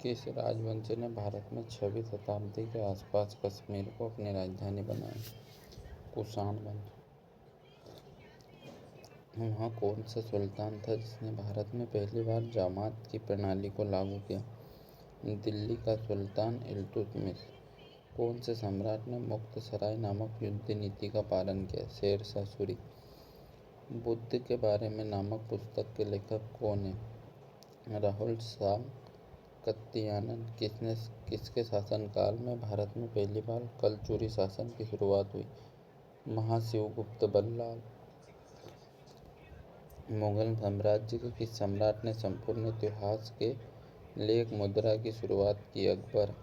किस राजवंश ने भारत में 6वीं शताब्दी के आसपास कश्मीर को अपनी राजधानी बनाया? कुषाण वंश। वह कौन सा सुल्तान था जिसने भारत में पहली बार जामात की प्रणाली को लागू किया? दिल्ली का सुल्तान इल्तुतमिश। कौन से सम्राट ने मुक्त सराय नामक युद्ध नीति का पालन किया? शेरशाह सूरी। बुद्ध के बारे में नामक पुस्तक के लेखक कौन है? राहुल सातकर्यानन। किसके शासनकाल में भारत में पहली बार कलचुरी शासन की शुरुआत हुई? महाशिवगुप्त बल्लाल। मुगल साम्राज्य के किस सम्राट ने संपूर्ण इतिहास के लिए एक मुद्रा की शुरुआत की? अकबर।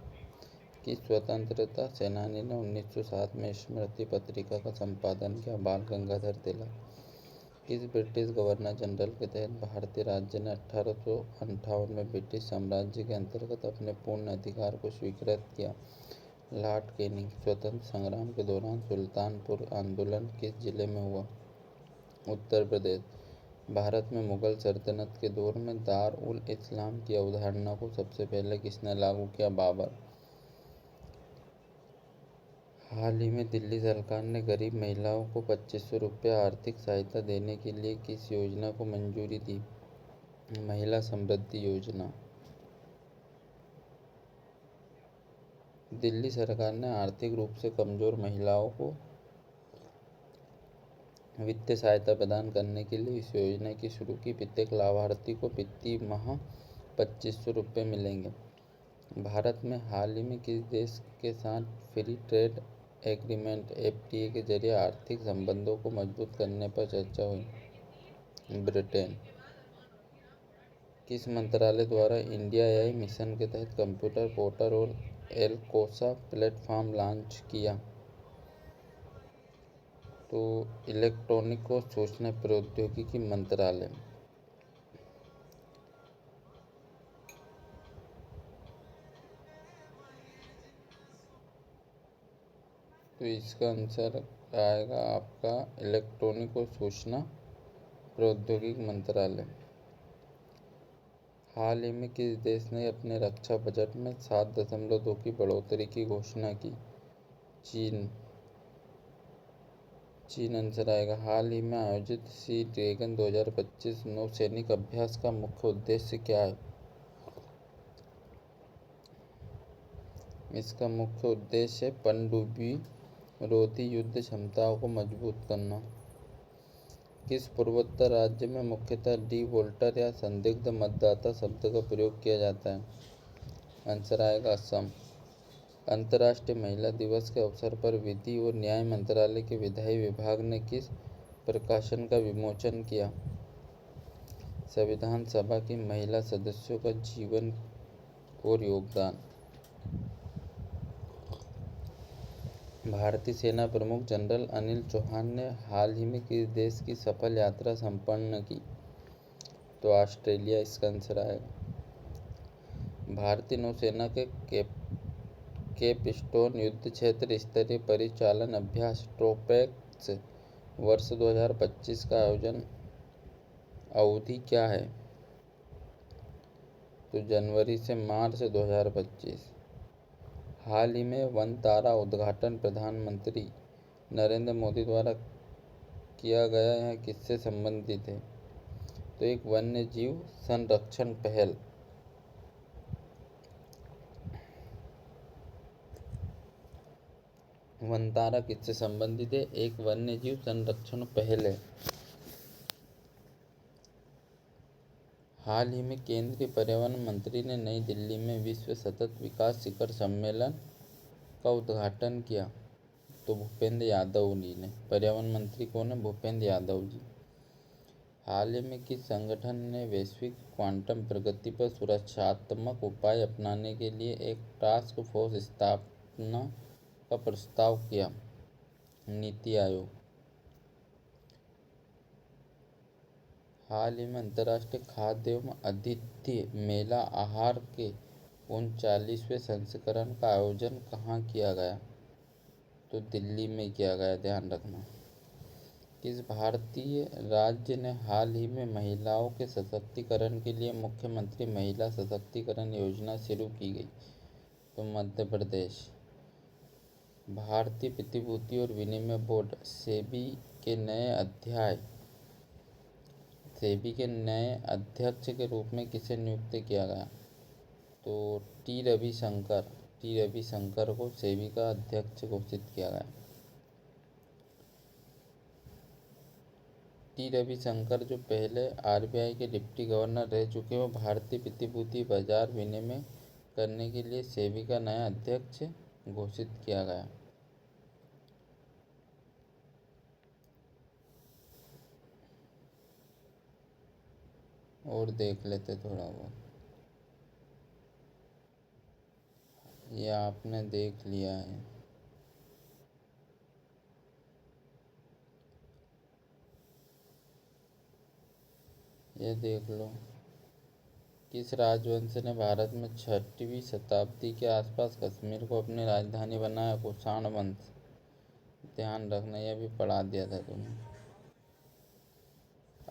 किस स्वतंत्रता सेनानी ने 1907 में स्मृति पत्रिका का संपादन किया? बाल गंगाधर तिलक। किस ब्रिटिश गवर्नर जनरल के तहत भारतीय राज्य ने 1858 में ब्रिटिश साम्राज्य के अंतर्गत अपने पूर्ण अधिकार को स्वीकृत किया? Lord Canning. स्वतंत्रता संग्राम के दौरान सुल्तानपुर आंदोलन किस जिले में हुआ? उत्तर प्रदेश। भारत में मुगल सल्तनत के दौर में दार उल इस्लाम की अवधारणा को सबसे पहले किसने लागू किया? बाबर। हाल ही में दिल्ली सरकार ने गरीब महिलाओं को 2500 रुपये आर्थिक सहायता देने के लिए किस योजना को मंजूरी दी? महिला समृद्धि योजना। दिल्ली सरकार ने आर्थिक रूप से कमजोर महिलाओं को वित्तीय सहायता प्रदान करने के लिए इस योजना की शुरू की। प्रत्येक लाभार्थी को प्रति माह 2500 रुपये मिलेंगे। भारत में हाल ही में किस देश के साथ फ्री ट्रेड एग्रीमेंट (FTA) के जरिए आर्थिक संबंधों को मजबूत करने पर चर्चा हुई? ब्रिटेन। किस मंत्रालय द्वारा इंडिया AI मिशन के तहत कंप्यूटर पोर्टल और एल-कोसा प्लेटफॉर्म लॉन्च किया? तो इलेक्ट्रॉनिक और सूचना प्रौद्योगिकी मंत्रालय। तो इसका आंसर आएगा आपका इलेक्ट्रॉनिक और सूचना प्रौद्योगिकी मंत्रालय। हाल ही में किस देश ने अपने रक्षा बजट में 7.2 की बढ़ोतरी की घोषणा की? चीन। आंसर आएगा। हाल ही में आयोजित सी ड्रैगन 2025 नौसैनिक अभ्यास का मुख्य उद्देश्य क्या है? इसका मुख्य उद्देश्य है पनडुब्बी रोधी युद्ध क्षमताओं को मजबूत करना। किस पूर्वोत्तर राज्य में मुख्यतः डिवोल्टर या संदिग्ध मतदाता शब्द का प्रयोग किया जाता है? आंसर आएगा असम। अंतर्राष्ट्रीय महिला दिवस के अवसर पर विधि और न्याय मंत्रालय के विधायी विभाग ने किस प्रकाशन का विमोचन किया? संविधान सभा की महिला सदस्यों का जीवन और योगदान। भारतीय सेना प्रमुख जनरल अनिल चौहान ने हाल ही में किस देश की सफल यात्रा संपन्न की? तो ऑस्ट्रेलिया इसका आंसर आएगा। भारतीय नौसेना के केपस्टोन युद्ध क्षेत्र स्तरीय परिचालन अभ्यास ट्रोपेक्स वर्ष 2025 का आयोजन अवधि क्या है? तो जनवरी से मार्च 2025। हाल ही में वनतारा उद्घाटन प्रधानमंत्री नरेंद्र मोदी द्वारा किया गया है किससे संबंधित है? तो एक वन्य जीव संरक्षण पहल। वनतारा किससे संबंधित है? एक वन्य जीव संरक्षण पहल है। हाल ही में केंद्रीय पर्यावरण मंत्री ने नई दिल्ली में विश्व सतत विकास शिखर सम्मेलन का उद्घाटन किया? तो भूपेंद्र यादव जी ने। पर्यावरण मंत्री कौन है? भूपेंद्र यादव जी। हाल ही में किस संगठन ने वैश्विक क्वांटम प्रगति पर सुरक्षात्मक उपाय अपनाने के लिए एक टास्क फोर्स स्थापना का प्रस्ताव किया? नीति आयोग। हाल ही में अंतर्राष्ट्रीय खाद्य एवं आतिथ्य मेला आहार के 39वें संस्करण का आयोजन कहाँ किया गया? तो दिल्ली में किया गया, ध्यान रखना। किस भारतीय राज्य ने हाल ही में महिलाओं के सशक्तिकरण के लिए मुख्यमंत्री महिला सशक्तिकरण योजना शुरू की गई? तो मध्य प्रदेश। भारतीय प्रतिभूति और विनिमय बोर्ड सेबी के नए अध्यक्ष के रूप में किसे नियुक्त किया गया? तो टी रविशंकर को सेबी का अध्यक्ष घोषित किया गया। टी रविशंकर जो पहले आरबीआई के डिप्टी गवर्नर रह चुके हैं, वो भारतीय प्रतिभूति बाजार विनिमय करने के लिए सेबी का नया अध्यक्ष घोषित किया गया। और देख लेते थोड़ा बहुत, ये आपने देख लिया है। ये देख लो, किस राजवंश ने भारत में 6वीं शताब्दी के आसपास कश्मीर को अपनी राजधानी बनाया? कुषाण वंश। ध्यान रखना, यह भी पढ़ा दिया था तुम्हें।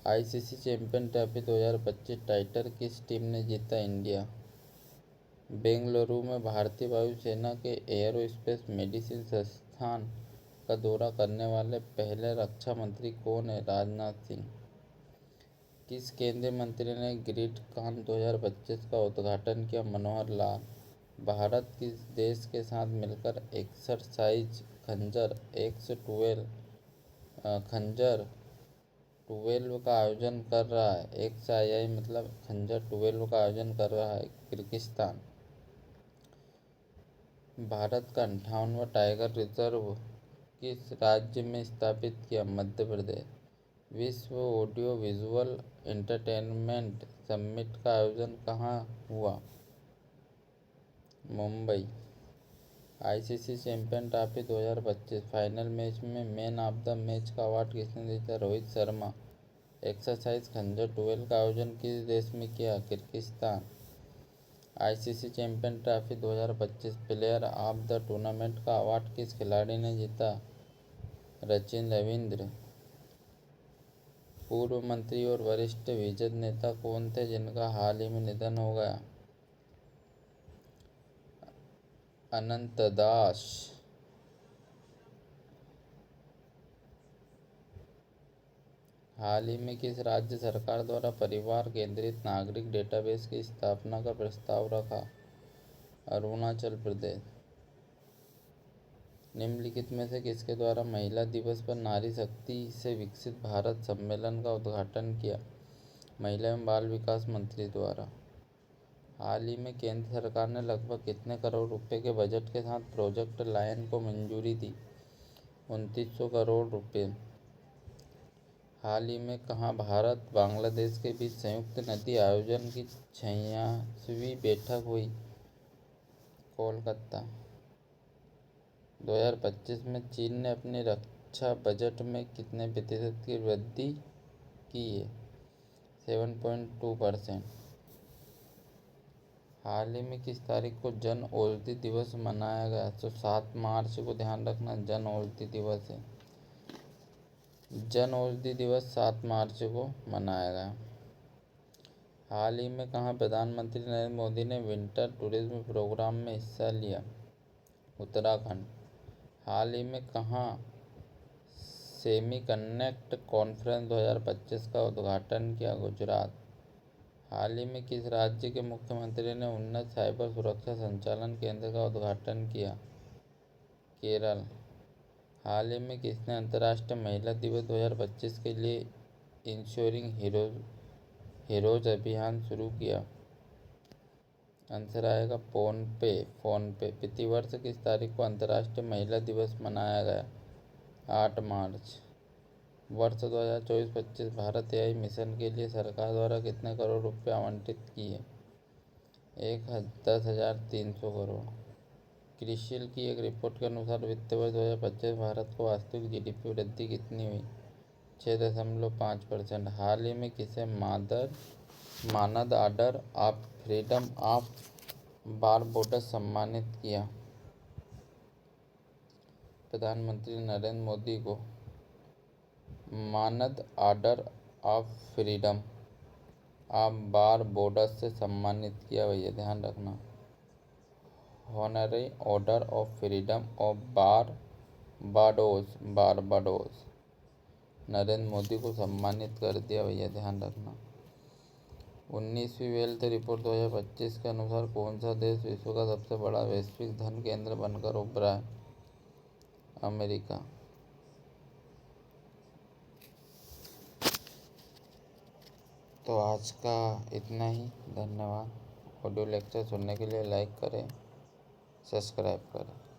आईसीसी चैंपियन ट्रॉफी 2025 टाइटल किस टीम ने जीता? इंडिया। बेंगलुरु में भारतीय वायुसेना के एयरोस्पेस मेडिसिन संस्थान का दौरा करने वाले पहले रक्षा मंत्री कौन है? राजनाथ सिंह। किस केंद्रीय मंत्री ने ग्रिडकॉन 2025 का उद्घाटन किया? मनोहर लाल। भारत किस देश के साथ मिलकर एक्सरसाइज खंजर खंजर 12 का आयोजन कर रहा है? XII मतलब खंजर 12 का आयोजन कर रहा है? किर्गिस्तान। भारत का 58वां टाइगर रिजर्व किस राज्य में स्थापित किया? मध्य प्रदेश। विश्व ऑडियो विजुअल एंटरटेनमेंट समिट का आयोजन कहाँ हुआ? Mumbai. ICC champion trophy 2025 final match में मैन ऑफ द मैच का अवार्ड किसने जीता? रोहित शर्मा। एक्सरसाइज खंजर 12 का आयोजन किस देश में किया? Kyrgyzstan. ICC champion trophy 2025 player of the tournament का अवार्ड किस खिलाड़ी ने जीता? सचिन रविंद्र। पूर्व मंत्री और वरिष्ठ विजद नेता कौन थे जिनका हाल ही में निधन हो गया? अनंत दास। हाल ही में किस राज्य सरकार द्वारा परिवार केंद्रित नागरिक डेटाबेस की स्थापना का प्रस्ताव रखा? अरुणाचल प्रदेश। निम्नलिखित में से किसके द्वारा महिला दिवस पर नारी शक्ति से विकसित भारत सम्मेलन का उद्घाटन किया? महिला एवं बाल विकास मंत्री द्वारा। हाल ही में केंद्र सरकार ने लगभग कितने करोड़ रुपए के बजट के साथ प्रोजेक्ट लायन को मंजूरी दी? 2900 करोड़ रुपए। हाल ही में कहाँ भारत बांग्लादेश के बीच संयुक्त नदी आयोजन की 86वीं बैठक हुई? कोलकाता। 2025 में चीन ने अपने रक्षा बजट में कितने प्रतिशत की वृद्धि की है? 7.2%। हाल ही में किस तारीख को जन औषधि दिवस मनाया गया? तो 7 मार्च को, ध्यान रखना, जन औषधि दिवस है। जन औषधि दिवस 7 मार्च को मनाया गया। हाल ही में कहाँ प्रधानमंत्री नरेंद्र मोदी ने विंटर टूरिज्म प्रोग्राम में हिस्सा लिया? उत्तराखंड। हाल ही में कहाँ सेमीकंडक्टर कॉन्फ्रेंस 2025 का उद्घाटन किया? गुजरात। हाल ही में किस राज्य के मुख्यमंत्री ने उन्नत साइबर सुरक्षा संचालन केंद्र का उद्घाटन किया? केरल। हाल ही में किसने अंतर्राष्ट्रीय महिला दिवस 2025 के लिए इंश्योरिंग हीरोज अभियान शुरू किया? आंसर आएगा फोन पे। प्रतिवर्ष किस तारीख को अंतर्राष्ट्रीय महिला दिवस मनाया गया? 8 मार्च। वर्ष 2024-25 भारत एआई मिशन के लिए सरकार द्वारा कितने करोड़ रुपए आवंटित किए? 10,300 करोड़। क्रिसिल की एक रिपोर्ट के अनुसार वित्त वर्ष 2025 भारत को वास्तविक जीडीपी वृद्धि कितनी हुई? 6.5%। हाल ही में किसे मानद ऑर्डर ऑफ फ्रीडम ऑफ बारबोडस सम्मानित किया? प्रधानमंत्री नरेंद्र मोदी को। मानद ऑर्डर ऑफ फ्रीडम ऑफ बारबोडस से सम्मानित किया, भैया ध्यान रखना। Honorary order of freedom of Barbados Narendra Modi को सम्मानित कर दिया, भैया ध्यान रखना। 19वीं वेल्थ रिपोर्ट 2025 के अनुसार कौन सा देश विश्व का सबसे बड़ा वैश्विक धन केंद्र बनकर उभरा है? अमेरिका। तो आज का इतना ही, धन्यवाद। ऑडियो लेक्चर सुनने के लिए लाइक करें, सब्सक्राइब करें।